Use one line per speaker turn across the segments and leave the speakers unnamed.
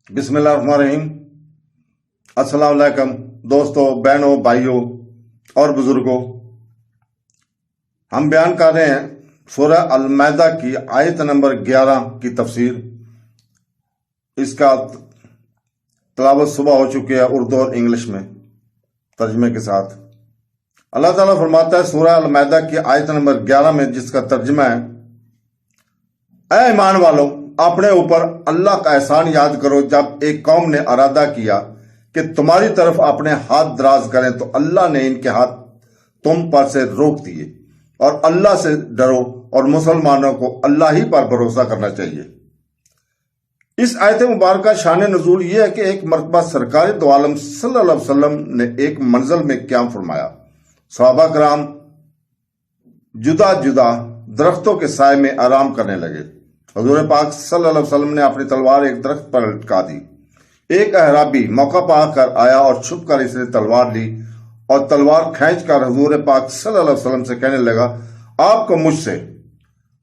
بسم اللہ الرحمن الرحیم۔ السلام علیکم دوستوں، بہنوں، بھائیوں اور بزرگوں، ہم بیان کر رہے ہیں سورہ المائدہ کی آیت نمبر 11 کی تفسیر۔ اس کا تلاوت صبح ہو چکی ہے اردو اور انگلش میں ترجمے کے ساتھ۔ اللہ تعالیٰ فرماتا ہے سورہ المائدہ کی آیت نمبر 11 میں، جس کا ترجمہ ہے: اے ایمان والو، اپنے اوپر اللہ کا احسان یاد کرو جب ایک قوم نے ارادہ کیا کہ تمہاری طرف اپنے ہاتھ دراز کریں تو اللہ نے ان کے ہاتھ تم پر سے روک دیے، اور اللہ سے ڈرو اور مسلمانوں کو اللہ ہی پر بھروسہ کرنا چاہیے۔ اس آیت مبارکہ شان نزول یہ ہے کہ ایک مرتبہ سرکار دو عالم صلی اللہ علیہ وسلم نے ایک منزل میں قیام فرمایا۔ صحابہ کرام جدا جدا درختوں کے سائے میں آرام کرنے لگے۔ حضور پاک صلی اللہ علیہ وسلم نے اپنی تلوار ایک درخت پر لٹکا دی۔ ایک اعرابی موقع پا کر آیا اور چھپ کر اس نے تلوار لی اور تلوار کھینچ کر حضور پاک صلی اللہ علیہ وسلم سے کہنے لگا: آپ کو مجھ سے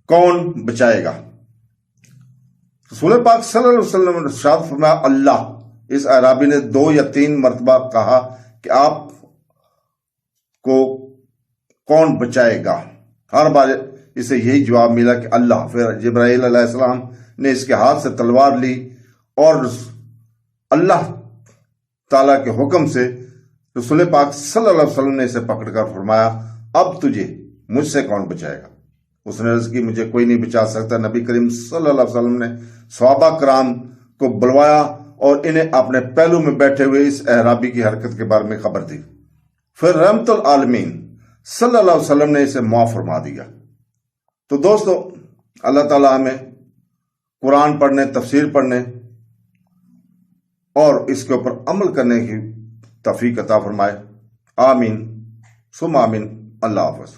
کون بچائے گا؟ رسول پاک صلی اللہ علیہ وسلم نے ارشاد فرمایا: اللہ۔ اس اعرابی نے 2 یا 3 مرتبہ کہا کہ آپ کو کون بچائے گا؟ ہر بار اسے یہی جواب ملا کہ اللہ۔ پھر جبرائیل علیہ السلام نے اس کے ہاتھ سے تلوار لی اور اللہ تعالیٰ کے حکم سے رسول پاک صلی اللہ علیہ وسلم نے اسے پکڑ کر فرمایا: اب تجھے مجھ سے کون بچائے گا؟ اس نے عرض کی: مجھے کوئی نہیں بچا سکتا۔ نبی کریم صلی اللہ علیہ وسلم نے صحابہ کرام کو بلوایا اور انہیں اپنے پہلو میں بیٹھے ہوئے اس اعرابی کی حرکت کے بارے میں خبر دی۔ پھر رحمت العالمین صلی اللہ علیہ وسلم نے اسے معاف فرما دیا۔ تو دوستو، اللہ تعالیٰ ہمیں قرآن پڑھنے، تفسیر پڑھنے اور اس کے اوپر عمل کرنے کی توفیق عطا فرمائے۔ آمین ثم آمین۔ اللہ حافظ۔